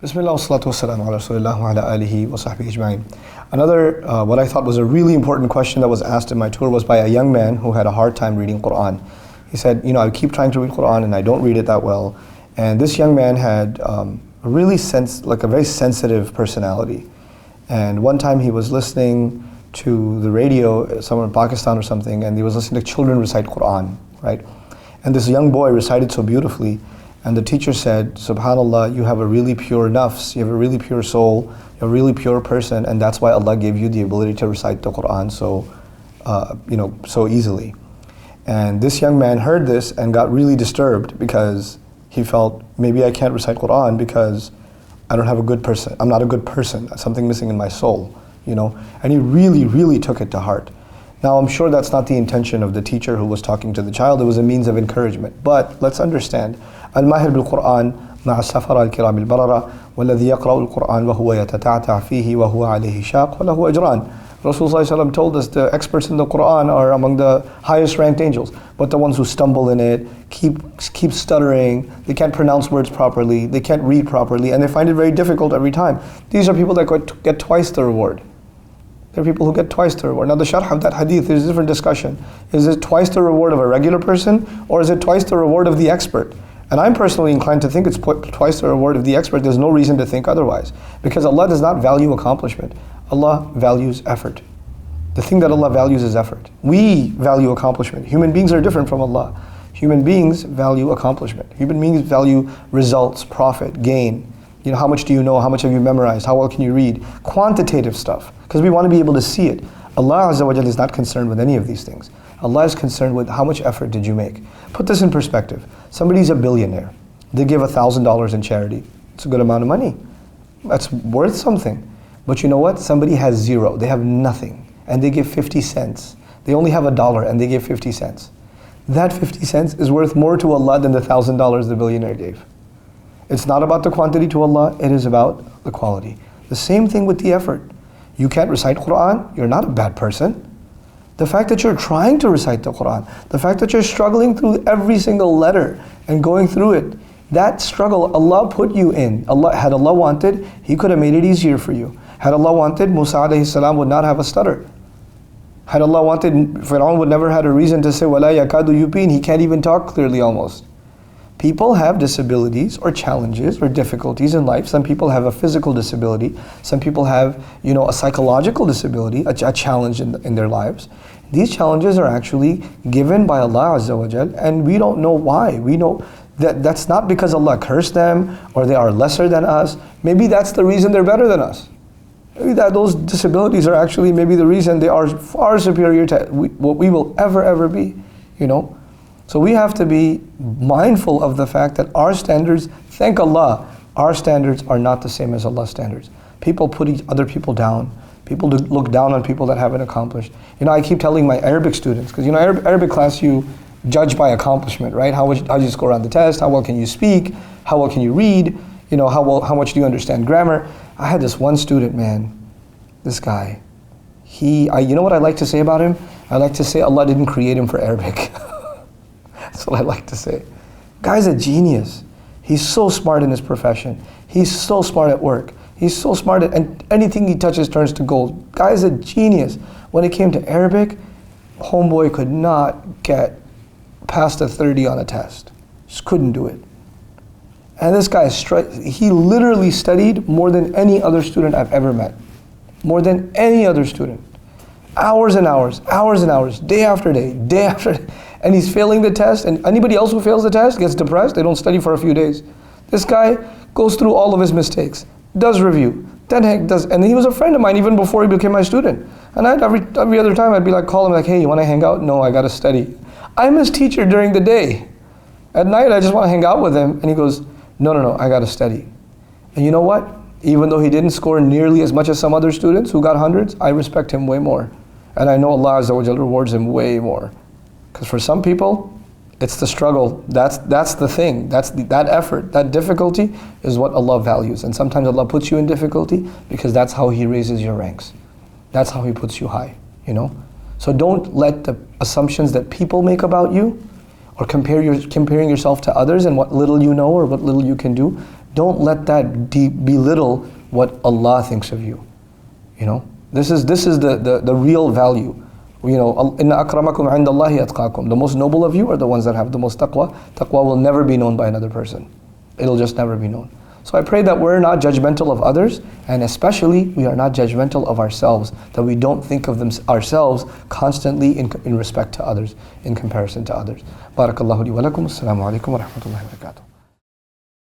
Bismillah wassalatu wassalamu ala rasulillah wa ala alihi wa sahbihi ajma'in. Another, what I thought was a really important question that was asked in my tour was by a young man who had a hard time reading Quran. He said, I keep trying to read Quran and I don't read it that well. And this young man had a very sensitive personality. And one time he was listening to the radio somewhere in Pakistan or something, and he was listening to children recite Quran, right? And this young boy recited so beautifully. And the teacher said, Subhanallah, you have a really pure nafs, you have a really pure soul, you're a really pure person, and that's why Allah gave you the ability to recite the Quran so easily. And this young man heard this and got really disturbed because he felt, maybe I can't recite Quran because I'm not a good person, something missing in my soul, And he really, really took it to heart. Now I'm sure that's not the intention of the teacher who was talking to the child, it was a means of encouragement. But let's understand, الماهر بالقرآن مع السفرة الكرام البررة والذي يقرأ القرآن وهو يتتعتع فيه وهو عليه شاق وله أجران. Rasulullah told us the experts in the Quran are among the highest ranked angels, but the ones who stumble in it, keep stuttering, they can't pronounce words properly, they can't read properly, and they find it very difficult every time. These are people that get twice the reward. There are people who get twice the reward. Now the sharh of that hadith, there's a different discussion. Is it twice the reward of a regular person, or is it twice the reward of the expert? And I'm personally inclined to think it's twice the reward of the expert. There's no reason to think otherwise. Because Allah does not value accomplishment. Allah values effort. The thing that Allah values is effort. We value accomplishment. Human beings are different from Allah. Human beings value accomplishment. Human beings value results, profit, gain. How much do you know? How much have you memorized? How well can you read? Quantitative stuff. Because we want to be able to see it. Allah Azza wa Jalla is not concerned with any of these things. Allah is concerned with how much effort did you make. Put this in perspective. Somebody's a billionaire. They give $1,000 in charity. It's a good amount of money. That's worth something. But you know what? Somebody has zero. They have nothing. And they give 50 cents. They only have $1 and they give 50 cents. That 50 cents is worth more to Allah than the $1,000 the billionaire gave. It's not about the quantity to Allah, it is about the quality. The same thing with the effort. You can't recite Quran, you're not a bad person. The fact that you're trying to recite the Quran, the fact that you're struggling through every single letter and going through it, that struggle Allah put you in. Had Allah wanted, He could have made it easier for you. Had Allah wanted, Musa alayhi salam would not have a stutter. Had Allah wanted, Fir'aun would never had a reason to say, وَلَا يَكَادُ يُبِينَ. He can't even talk clearly almost. People have disabilities or challenges or difficulties in life. Some people have a physical disability. Some people have, a psychological disability, a challenge in their lives. These challenges are actually given by Allah Azza wa Jal, and we don't know why. We know that that's not because Allah cursed them or they are lesser than us. Maybe that's the reason they're better than us. Maybe that those disabilities are actually maybe the reason they are far superior to what we will ever be, So we have to be mindful of the fact that our standards, thank Allah, our standards are not the same as Allah's standards. People put other people down. People look down on people that haven't accomplished. I keep telling my Arabic students, because Arabic class you judge by accomplishment, right? How do you score on the test? How well can you speak? How well can you read? How much do you understand grammar? I had this one student, man, this guy. You know what I like to say about him? I like to say Allah didn't create him for Arabic. That's what I like to say. Guy's a genius. He's so smart in his profession. He's so smart at work. He's so smart and anything he touches turns to gold. Guy's a genius. When it came to Arabic, homeboy could not get past a 30 on a test. Just couldn't do it. And this guy, he literally studied more than any other student I've ever met. More than any other student. Hours and hours, day after day, and he's failing the test, and anybody else who fails the test gets depressed, they don't study for a few days. This guy goes through all of his mistakes, does review, and he was a friend of mine even before he became my student. And every other time I'd be call him hey, you want to hang out? No, I got to study. I'm his teacher during the day. At night I just want to hang out with him, and he goes, no, I got to study. And you know what? Even though he didn't score nearly as much as some other students who got hundreds, I respect him way more. And I know Allah Azza wa Jalla rewards him way more. Because for some people, it's the struggle. That's the thing. That effort, that difficulty is what Allah values. And sometimes Allah puts you in difficulty because that's how He raises your ranks. That's how He puts you high, So don't let the assumptions that people make about you or comparing yourself to others and what little you know or what little you can do don't let that belittle what Allah thinks of you. You know, this is the real value. You know, inna akramakum indallahi atqakum. The most noble of you are the ones that have the most taqwa. Taqwa will never be known by another person. It'll just never be known. So I pray that we're not judgmental of others, and especially we are not judgmental of ourselves, that we don't think of ourselves constantly in respect to others, in comparison to others. Barakallahu li wa lakum. Assalamu alaikum wa rahmatullahi wa barakatuh.